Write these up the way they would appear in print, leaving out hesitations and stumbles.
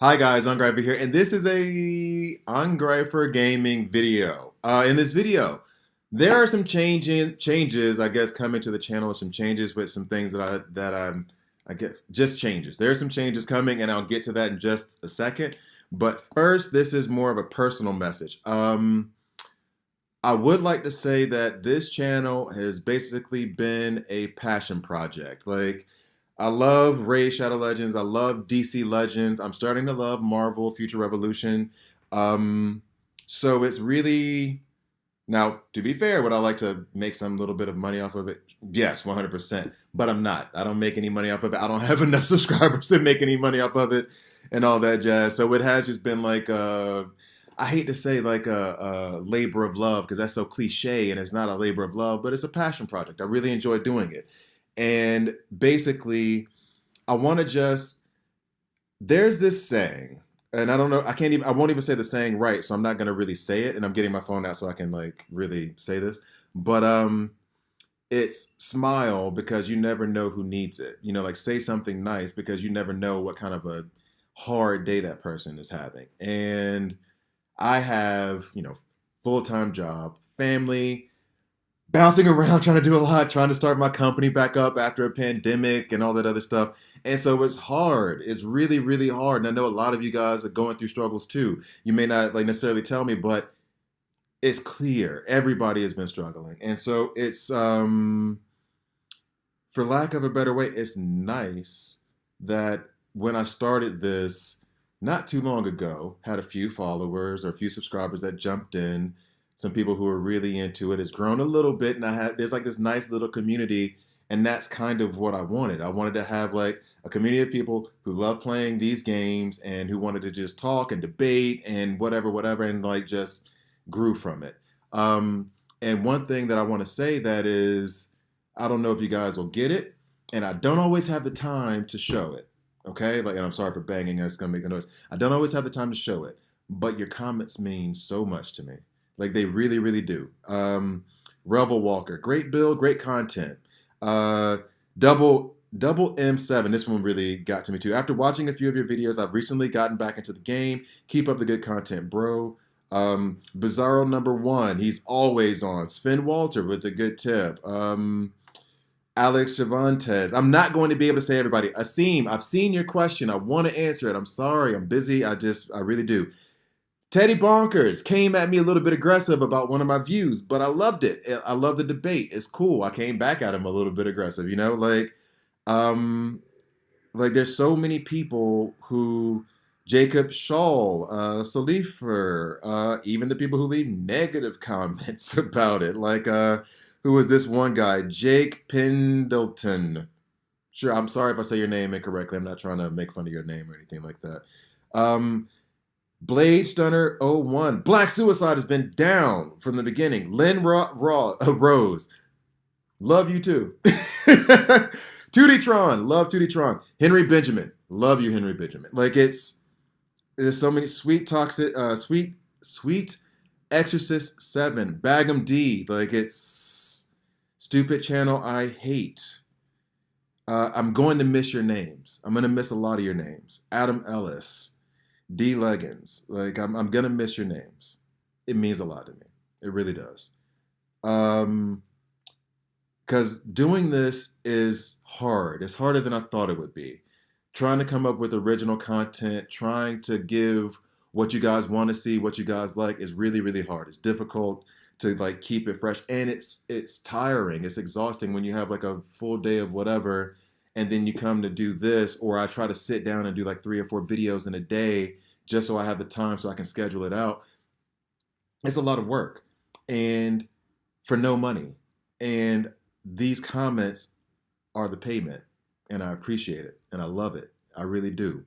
Hi guys, Angreifer here, and this is a Angreifer gaming video. In this video, there are some changes, I guess, coming to the channel. Some changes with some things I get just changes. There are some changes coming, and I'll get to that in just a second. But first, this is more of a personal message. I would like to say that this channel has basically been a passion project. Like, I love Raid Shadow Legends. I love DC Legends. I'm starting to love Marvel Future Revolution. Um, so it's really now, to be fair, would I like to make some little bit of money off of it? Yes, 100%. But I'm not. I don't make any money off of it. I don't have enough subscribers to make any money off of it and all that jazz. So it has just been like I hate to say like a labor of love because that's so cliche and it's not a labor of love, but it's a passion project. I really enjoy doing it. And basically, I want to just, there's this saying, and I don't know, I won't even say the saying right, so I'm not going to really say it. And I'm getting my phone out so I can like really say this. But it's smile because you never know who needs it. You know, like say something nice because you never know what kind of a hard day that person is having. And I have, full-time job, family, bouncing around, trying to do a lot, trying to start my company back up after a pandemic and all that other stuff. And so it's hard. It's really, really hard. And I know a lot of you guys are going through struggles too. You may not like necessarily tell me, but it's clear everybody has been struggling. And so it's for lack of a better way, it's nice that when I started this not too long ago, had a few followers or a few subscribers that jumped in, some people who are really into it. It's grown a little bit, and there's like this nice little community, and that's kind of what I wanted. I wanted to have like a community of people who love playing these games and who wanted to just talk and debate and whatever, and like just grew from it. And one thing that I want to say that is, I don't know if you guys will get it, and I don't always have the time to show it. Okay, like, and I'm sorry for banging. It's gonna make a noise. I don't always have the time to show it, but your comments mean so much to me. Like they really, really do. Revel Walker, great build, great content. Double M7, this one really got to me too. After watching a few of your videos, I've recently gotten back into the game. Keep up the good content, bro. Bizarro number one, he's always on. Sven Walter with a good tip. Alex Cervantes. I'm not going to be able to say everybody. Asim, I've seen your question. I want to answer it. I'm sorry. I'm busy. I really do. Teddy Bonkers came at me a little bit aggressive about one of my views, but I loved it. I love the debate. It's cool. I came back at him a little bit aggressive, um, like there's so many people who, Jacob Shaw, Salifer, even the people who leave negative comments about it. Like, who was this one guy? Jake Pendleton. Sure, I'm sorry if I say your name incorrectly. I'm not trying to make fun of your name or anything like that. Blade Stunner 01. Black Suicide has been down from the beginning. Lynn Rose. Love you too. 2D Tron. Love 2D Tron. Henry Benjamin. Love you, Henry Benjamin. Like there's so many sweet toxic, sweet Exorcist 7. Bagum D. Like it's stupid channel I hate. I'm going to miss your names. I'm going to miss a lot of your names. Adam Ellis. D Leggins, like I'm gonna miss your names. It means a lot to me. It really does. Because doing this is hard. It's harder than I thought it would be. Trying to come up with original content, trying to give what you guys want to see, what you guys like, is really, really hard. It's difficult to like keep it fresh, and it's tiring. It's exhausting when you have like a full day of whatever, and then you come to do this, or I try to sit down and do like 3 or 4 videos in a day just so I have the time so I can schedule it out. It's a lot of work and for no money. And these comments are the payment, and I appreciate it and I love it. I really do.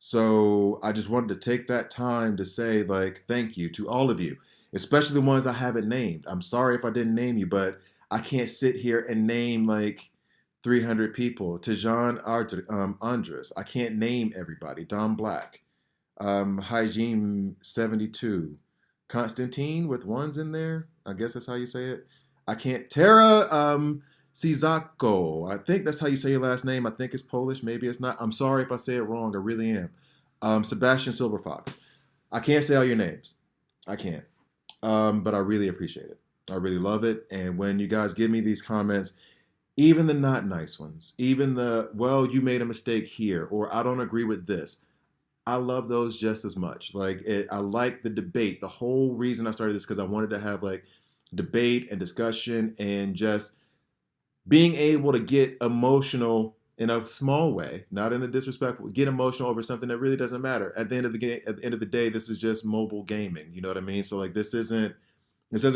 So I just wanted to take that time to say like thank you to all of you, especially the ones I haven't named. I'm sorry if I didn't name you, but I can't sit here and name like 300 people. Tijan Andres. I can't name everybody. Don Black. Hygiene 72. Constantine with ones in there. I guess that's how you say it. I can't. Tara Cizako. I think that's how you say your last name. I think it's Polish. Maybe it's not. I'm sorry if I say it wrong. I really am. Sebastian Silverfox. I can't say all your names. I can't. But I really appreciate it. I really love it. And when you guys give me these comments, even the not nice ones, even the, well, you made a mistake here, or I don't agree with this, I love those just as much. I like the debate. The whole reason I started this because I wanted to have like debate and discussion and just being able to get emotional in a small way, not in a disrespectful, get emotional over something that really doesn't matter. At the end of the game, at the end of the day, this is just mobile gaming. You know what I mean? So like this doesn't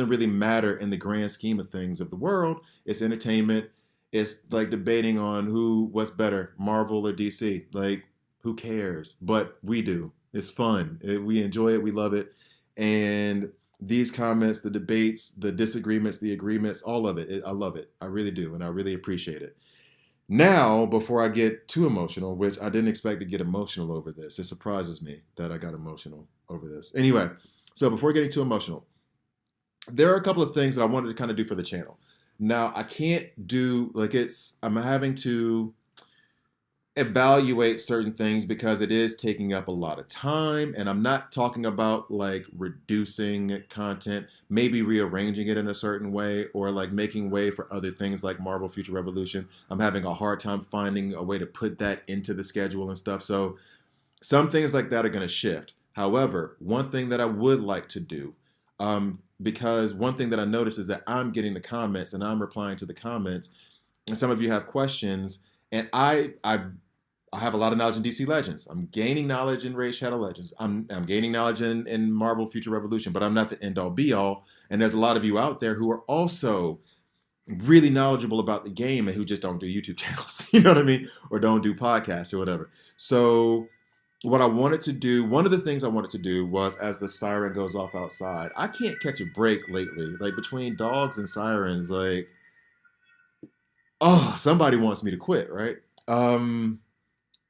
really matter in the grand scheme of things of the world. It's entertainment. It's like debating on what's better, Marvel or DC. Like, who cares? But we do. It's fun. We enjoy it. We love it. And these comments, the debates, the disagreements, the agreements, all of it, I love it. I really do. And I really appreciate it. Now, before I get too emotional, which I didn't expect to get emotional over this, it surprises me that I got emotional over this. Anyway, so before getting too emotional, there are a couple of things that I wanted to kind of do for the channel. Now, I can't do, I'm having to evaluate certain things because it is taking up a lot of time, and I'm not talking about like reducing content, maybe rearranging it in a certain way or like making way for other things like Marvel Future Revolution. I'm having a hard time finding a way to put that into the schedule and stuff. So some things like that are going to shift. However, one thing that I would like to do, because one thing that I noticed is that I'm getting the comments and I'm replying to the comments, and some of you have questions, and I have a lot of knowledge in DC Legends. I'm gaining knowledge in Raid Shadow Legends. I'm gaining knowledge in Marvel Future Revolution, but I'm not the end all be all. And there's a lot of you out there who are also really knowledgeable about the game and who just don't do YouTube channels, you know what I mean? Or don't do podcasts or whatever. So what I wanted to do, one of the things I wanted to do was, as the siren goes off outside, I can't catch a break lately. Like between dogs and sirens, like, oh, somebody wants me to quit, right?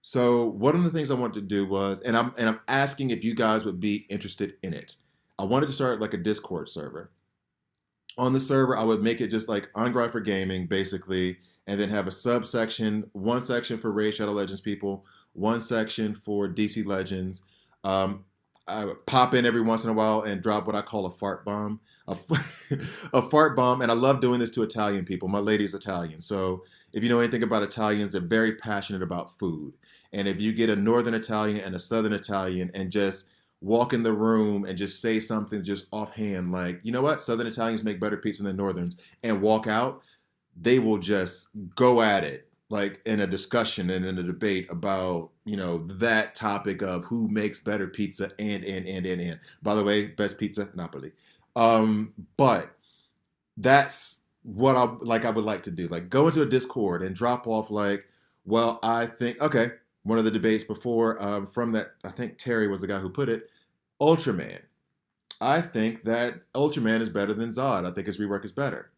So one of the things I wanted to do was, and I'm asking if you guys would be interested in it. I wanted to start like a Discord server. On the server, I would make it just like Angreifer Gaming, basically, and then have a subsection, one section for Raid Shadow Legends people, one section for DC Legends. I would pop in every once in a while and drop what I call a fart bomb. A, a fart bomb, and I love doing this to Italian people. My lady's Italian, so if you know anything about Italians, they're very passionate about food. And if you get a Northern Italian and a Southern Italian and just walk in the room and just say something just offhand, like, you know what, Southern Italians make better pizza than Northerns, and walk out, they will just go at it, like in a discussion and in a debate about, you know, that topic of who makes better pizza and. By the way, best pizza, Napoli. But that's what I would like to do. Like go into a Discord and drop off like, well, I think, okay, one of the debates before from that, I think Terry was the guy who put it, Ultraman. I think that Ultraman is better than Zod. I think his rework is better.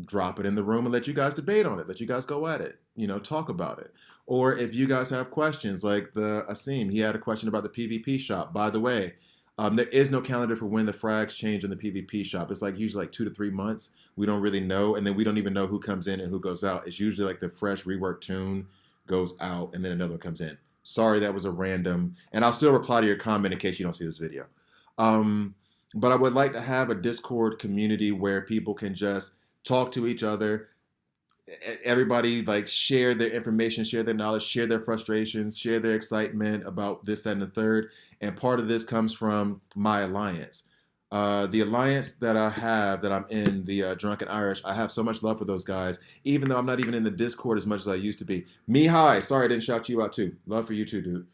Drop it in the room and let you guys debate on it. Let you guys go at it. You know, talk about it. Or if you guys have questions, like the Asim, he had a question about the PvP shop. By the way, there is no calendar for when the frags change in the PvP shop. It's like usually like 2 to 3 months. We don't really know, and then we don't even know who comes in and who goes out. It's usually like the fresh reworked tune goes out, and then another one comes in. Sorry, that was a random, and I'll still reply to your comment in case you don't see this video. But I would like to have a Discord community where people can just talk to each other. Everybody like share their information, share their knowledge, share their frustrations, share their excitement about this, that, and the third. And part of this comes from my alliance. The alliance that I have, that I'm in, the Drunken Irish, I have so much love for those guys, even though I'm not even in the Discord as much as I used to be. Mihai, sorry I didn't shout you out too. Love for you too, dude.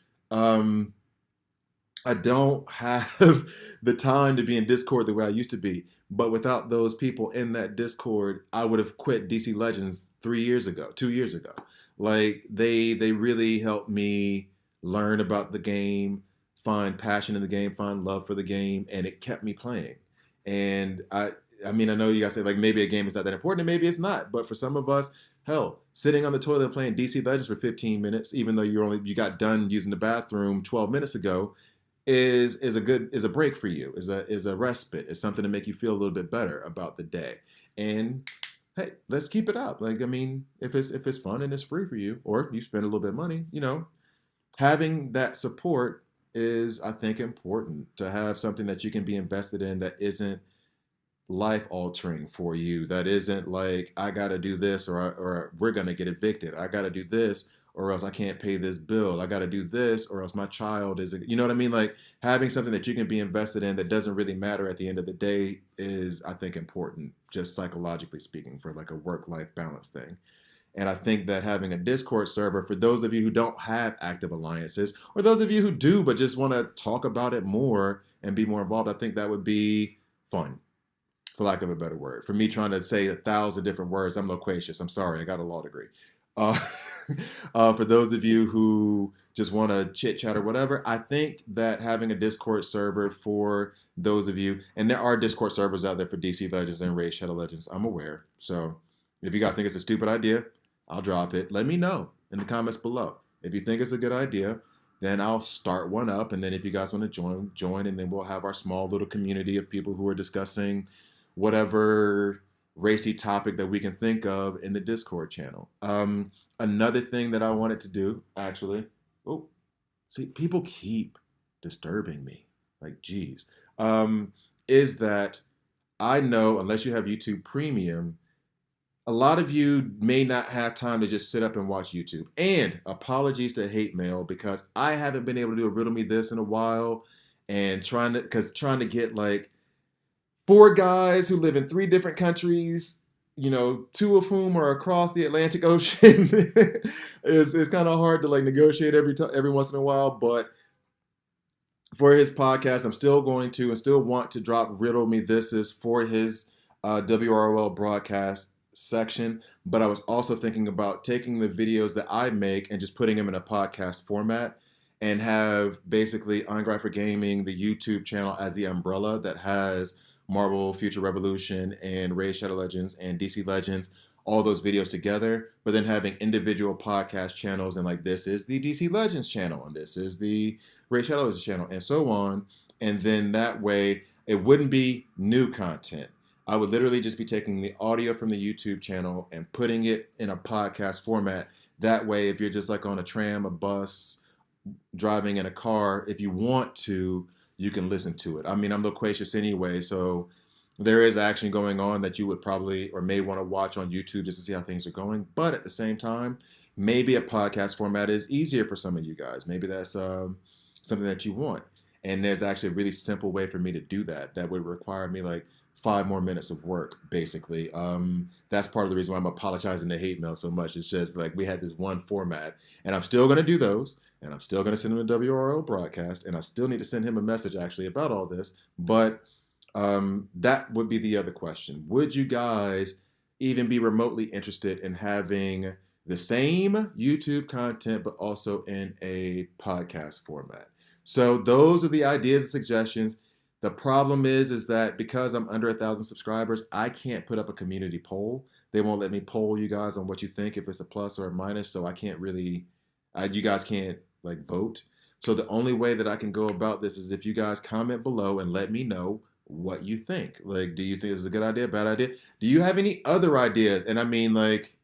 I don't have the time to be in Discord the way I used to be. But without those people in that Discord, I would have quit DC Legends 3 years ago, 2 years ago. Like they really helped me learn about the game, find passion in the game, find love for the game, and it kept me playing. And I mean, I know you guys say like maybe a game is not that important, and maybe it's not. But for some of us, hell, sitting on the toilet and playing DC Legends for 15 minutes, even though you got done using the bathroom 12 minutes ago, is a break for you, is a respite, is something to make you feel a little bit better about the day. And hey, let's keep it up. Like, I mean, if it's fun and it's free for you, or you spend a little bit of money, you know, having that support is, I think, important to have something that you can be invested in that isn't life altering for you. That isn't like, I got to do this or we're going to get evicted. I got to do this or else I can't pay this bill. I got to do this or else my child is, you know what I mean? Like having something that you can be invested in that doesn't really matter at the end of the day is, I think, important, just psychologically speaking, for like a work-life balance thing. And I think that having a Discord server, for those of you who don't have active alliances, or those of you who do but just want to talk about it more and be more involved, I think that would be fun, for lack of a better word. For me trying to say 1,000 different words, I'm loquacious. I'm sorry, I got a law degree. Uh, for those of you who just want to chit chat or whatever, I think that having a Discord server for those of you, and there are Discord servers out there for DC Legends and Raid Shadow Legends, I'm aware. So if you guys think it's a stupid idea, I'll drop it. Let me know in the comments below. If you think it's a good idea, then I'll start one up. And then if you guys want to join, and then we'll have our small little community of people who are discussing whatever racy topic that we can think of in the Discord channel. Another thing that I wanted to do, actually, see, people keep disturbing me, like, geez, is that I know, unless you have YouTube Premium, a lot of you may not have time to just sit up and watch YouTube. And apologies to hate mail, because I haven't been able to do a Riddle Me This in a while, and trying to get like 4 guys who live in 3 different countries, 2 of whom are across the Atlantic Ocean, is kind of hard to like negotiate every once in a while. But for his podcast, I'm still going to and still want to drop Riddle Me Thises for his WROL broadcast section. But I was also thinking about taking the videos that I make and just putting them in a podcast format, and have basically Angreifer Gaming, the YouTube channel, as the umbrella that has Marvel Future Revolution and Raid Shadow Legends and DC Legends, all those videos together, but then having individual podcast channels, and like, this is the DC Legends channel, and this is the Raid Shadow Legends channel, and so on. And then that way, it wouldn't be new content. I would literally just be taking the audio from the YouTube channel and putting it in a podcast format. That way, if you're just like on a tram, a bus, driving in a car, if you want to, you can listen to it. I mean, I'm loquacious anyway, so there is action going on that you would probably or may want to watch on YouTube just to see how things are going. But at the same time, maybe a podcast format is easier for some of you guys. Maybe that's something that you want. And there's actually a really simple way for me to do that. That would require me like 5 more minutes of work, basically. That's part of the reason why I'm apologizing to hate mail so much. It's just like, we had this one format, and I'm still going to do those. And I'm still going to send him a WRO broadcast, and I still need to send him a message actually about all this. But that would be the other question. Would you guys even be remotely interested in having the same YouTube content, but also in a podcast format? So those are the ideas and suggestions. The problem is that because I'm under 1,000 subscribers, I can't put up a community poll. They won't let me poll you guys on what you think, if it's a plus or a minus. So I can't really, you guys can't like vote. So the only way that I can go about this is if you guys comment below and let me know what you think. Like, do you think this is a good idea, bad idea? Do you have any other ideas? And I mean, like,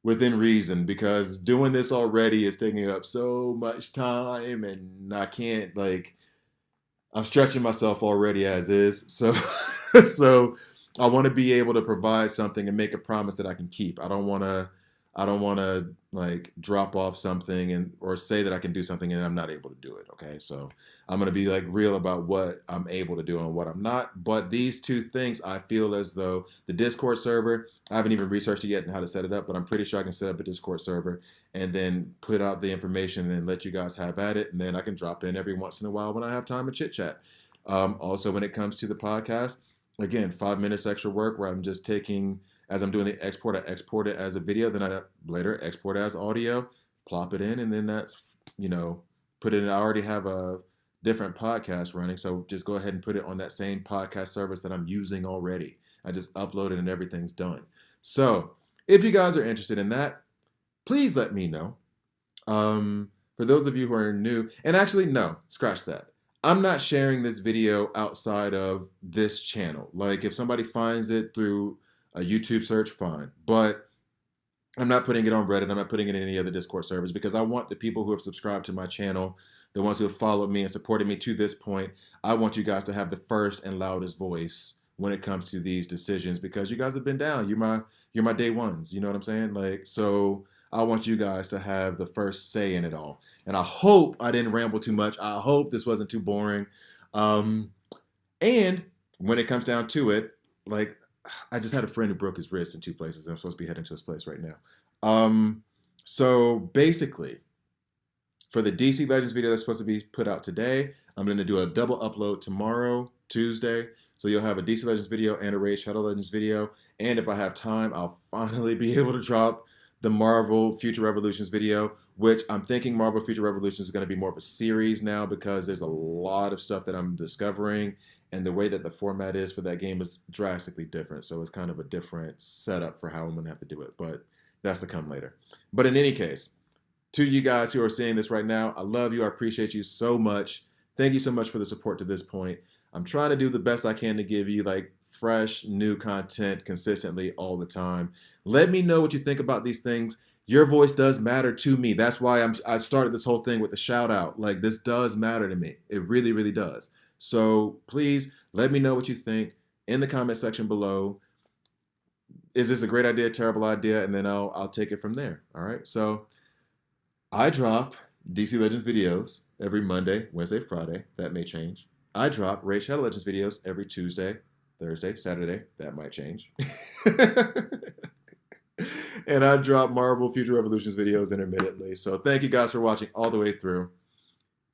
within reason, because doing this already is taking up so much time, and I can't, like, I'm stretching myself already as is. So so I want to be able to provide something and make a promise that I can keep. I don't want to like drop off something or say that I can do something and I'm not able to do it. Okay. So I'm going to be like real about what I'm able to do and what I'm not. But these 2 things, I feel as though the Discord server, I haven't even researched it yet and how to set it up, but I'm pretty sure I can set up a Discord server and then put out the information and let you guys have at it. And then I can drop in every once in a while when I have time to chit chat. Also, when it comes to the podcast, again, 5 minutes extra work where I'm just taking, as I'm doing the export, I export it as a video, then I later export it as audio, plop it in, and then that's, put it in. I already have a different podcast running, so just go ahead and put it on that same podcast service that I'm using already. I just upload it and everything's done. So if you guys are interested in that, please let me know. For those of you who are new, and actually, no, scratch that. I'm not sharing this video outside of this channel. Like, if somebody finds it through a YouTube search, fine. But I'm not putting it on Reddit. I'm not putting it in any other Discord servers because I want the people who have subscribed to my channel, the ones who have followed me and supported me to this point, I want you guys to have the first and loudest voice when it comes to these decisions because you guys have been down. You're my day ones. You know what I'm saying? Like, so I want you guys to have the first say in it all. And I hope I didn't ramble too much. I hope this wasn't too boring. Um, and when it comes down to it, like I just had a friend who broke his wrist in two places. I'm supposed to be heading to his place right now. Um, so basically, for the DC Legends video that's supposed to be put out today, I'm going to do a double upload tomorrow, Tuesday. So you'll have a DC Legends video and a Raid Shadow Legends video. And if I have time, I'll finally be able to drop the Marvel Future Revolutions video, which I'm thinking Marvel Future Revolutions is going to be more of a series now because there's a lot of stuff that I'm discovering. And the way that the format is for that game is drastically different. So it's kind of a different setup for how I'm going to have to do it. But that's to come later. But in any case, to you guys who are seeing this right now, I love you. I appreciate you so much. Thank you so much for the support to this point. I'm trying to do the best I can to give you like fresh, new content consistently all the time. Let me know what you think about these things. Your voice does matter to me. That's why I started this whole thing with the shout out. Like this does matter to me. It really, really does. So please let me know what you think in the comment section below. Is this a great idea, terrible idea? And then I'll take it from there. All right. So I drop DC Legends videos every Monday, Wednesday, Friday. That may change. I drop Raid Shadow Legends videos every Tuesday, Thursday, Saturday. That might change. And I drop Marvel Future Revolutions videos intermittently. So thank you guys for watching all the way through.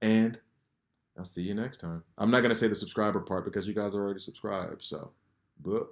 And I'll see you next time. I'm not going to say the subscriber part because you guys are already subscribed. So, but.